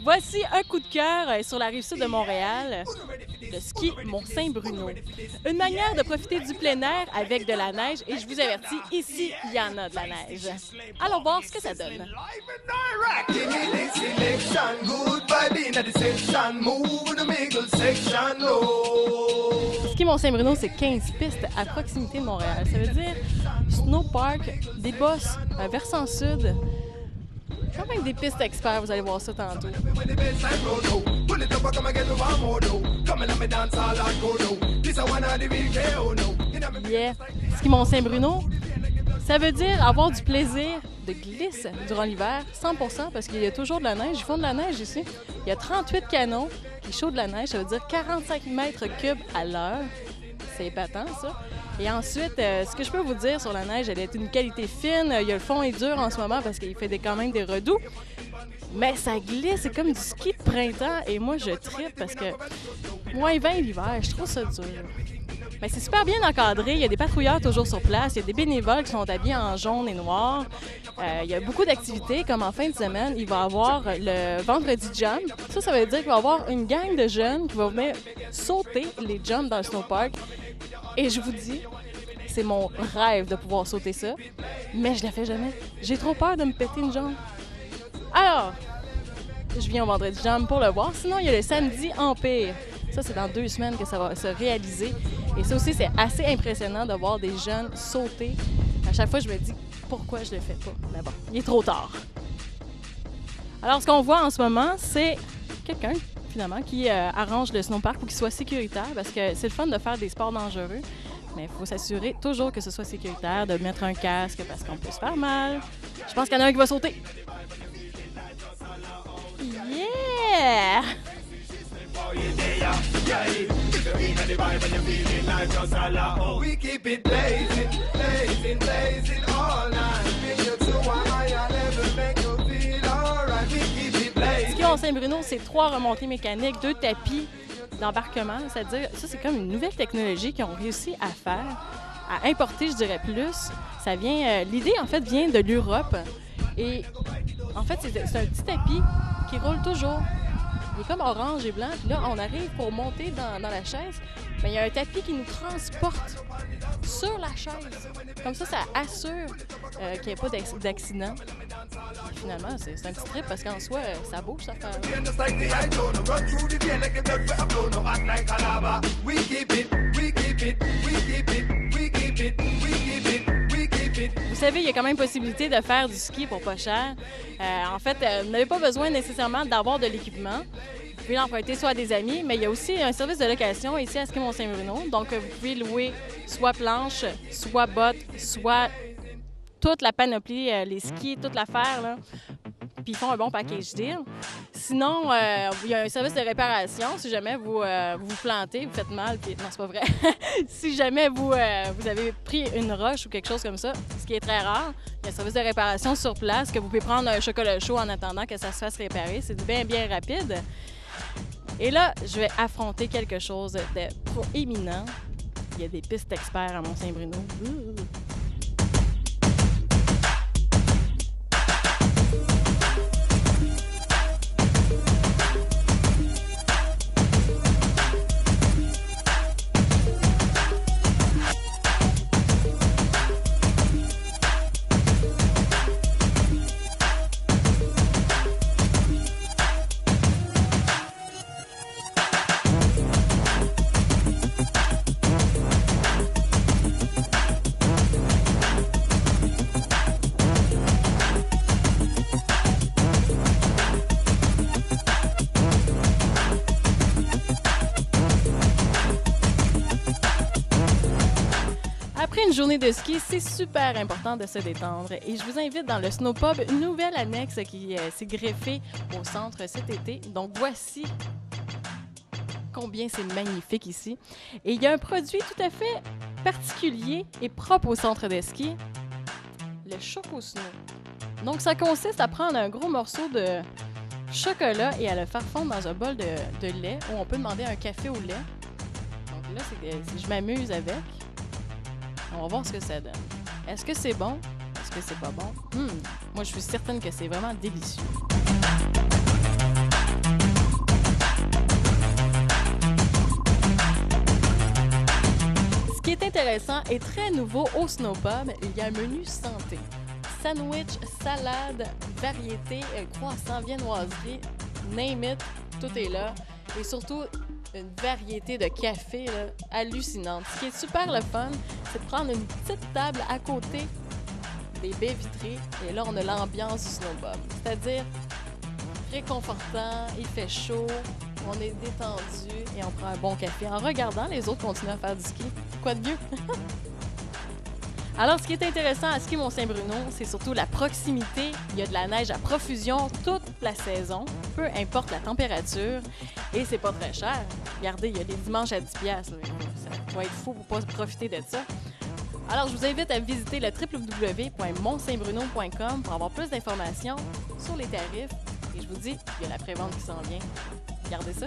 Voici un coup de cœur sur la rive sud de Montréal, le ski Mont-Saint-Bruno. Une manière de profiter du plein air avec de la neige et je vous avertis, ici, il y en a de la neige. Allons voir ce que ça donne. Ski Mont-Saint-Bruno, c'est 15 pistes à proximité de Montréal. Ça veut dire snowpark, des bosses, un versant sud. Quand même des pistes experts, vous allez voir ça tantôt. Yeah! Ski Mont-Saint-Bruno, ça veut dire avoir du plaisir de glisse durant l'hiver, 100% parce qu'il y a toujours de la neige. Ils font de la neige ici. Il y a 38 canons qui chauffent de la neige, ça veut dire 45 mètres cubes à l'heure. C'est épatant, ça. Et ensuite, ce que je peux vous dire sur la neige, elle est d'une qualité fine. Il y a le fond est dur en ce moment parce qu'il fait quand même des redoux. Mais ça glisse, c'est comme du ski de printemps. Et moi, je trippe parce que moins 20 l'hiver, je trouve ça dur. Mais c'est super bien encadré. Il y a des patrouilleurs toujours sur place. Il y a des bénévoles qui sont habillés en jaune et noir. Il y a beaucoup d'activités, comme en fin de semaine, il va y avoir le vendredi jump. Ça veut dire qu'il va y avoir une gang de jeunes qui vont venir sauter les jumps dans le snowpark. Et je vous dis, c'est mon rêve de pouvoir sauter ça, mais je ne le fais jamais. J'ai trop peur de me péter une jambe. Alors, je viens au vendredi jump pour le voir. Sinon, il y a le samedi Empire. Ça, c'est dans 2 semaines que ça va se réaliser. Et ça aussi, c'est assez impressionnant de voir des jeunes sauter. À chaque fois, je me dis, pourquoi je le fais pas? Mais bon, il est trop tard. Alors, ce qu'on voit en ce moment, c'est quelqu'un, finalement, qui arrange le snowpark pour qu'il soit sécuritaire, parce que c'est le fun de faire des sports dangereux, mais il faut s'assurer toujours que ce soit sécuritaire, de mettre un casque, parce qu'on peut se faire mal. Je pense qu'il y en a un qui va sauter. Yeah! Ski Mont-Saint-Bruno, c'est 3 remontées mécaniques, 2 tapis d'embarquement. C'est-à-dire, ça, c'est comme une nouvelle technologie qu'ils ont réussi à faire, à importer, je dirais plus. Ça vient, l'idée, en fait, vient de l'Europe. Et en fait, c'est un petit tapis qui roule toujours. Il est comme orange et blanc. Puis là, on arrive pour monter dans la chaise. Mais il y a un tapis qui nous transporte sur la chaise. Comme ça assure qu'il n'y ait pas d'accident. Et finalement, c'est un petit trip parce qu'en soi, ça bouge, ça fait. Vous savez, il y a quand même possibilité de faire du ski pour pas cher. En fait, vous n'avez pas besoin nécessairement d'avoir de l'équipement. Vous pouvez l'emprunter soit à des amis, mais il y a aussi un service de location ici à Ski Mont-Saint-Bruno. Donc, vous pouvez louer soit planche, soit bottes, soit toute la panoplie, les skis, toute l'affaire, là. Puis ils font un bon package deal. Sinon, il y a un service de réparation. Si jamais vous vous plantez, vous faites mal, puis non, c'est pas vrai. Si jamais vous avez pris une roche ou quelque chose comme ça, ce qui est très rare, il y a un service de réparation sur place que vous pouvez prendre un chocolat chaud en attendant que ça se fasse réparer. C'est bien, bien rapide. Et là, je vais affronter quelque chose de éminent. Il y a des pistes experts à Mont-Saint-Bruno. Après une journée de ski, c'est super important de se détendre et je vous invite dans le Snowpub, une nouvelle annexe qui s'est greffée au centre cet été. Donc voici combien c'est magnifique ici. Et il y a un produit tout à fait particulier et propre au centre de ski, le Choco Snow. Donc ça consiste à prendre un gros morceau de chocolat et à le faire fondre dans un bol de lait où on peut demander un café au lait. Donc là, je m'amuse avec. On va voir ce que ça donne. Est-ce que c'est bon? Est-ce que c'est pas bon? Moi, je suis certaine que c'est vraiment délicieux. intéressant et très nouveau au Snowpub, il y a un menu santé. Sandwich, salade, variété, croissant, viennoiserie, name it, tout est là. Et surtout, une variété de café là, hallucinante. Ce qui est super le fun, c'est de prendre une petite table à côté des baies vitrées et là, on a l'ambiance du Snowpub. C'est-à-dire réconfortant, il fait chaud, on est détendu et on prend un bon café en regardant les autres continuer à faire du ski. Quoi de mieux? Alors, ce qui est intéressant à Ski Mont-Saint-Bruno, c'est surtout la proximité. Il y a de la neige à profusion toute la saison, peu importe la température, et c'est pas très cher. Regardez, il y a des dimanches à 10$. Ça doit être fou pour pas profiter de ça. Alors, je vous invite à visiter le www.montsaintbruno.com pour avoir plus d'informations sur les tarifs. Et je vous dis, il y a la prévente qui s'en vient. Regardez ça.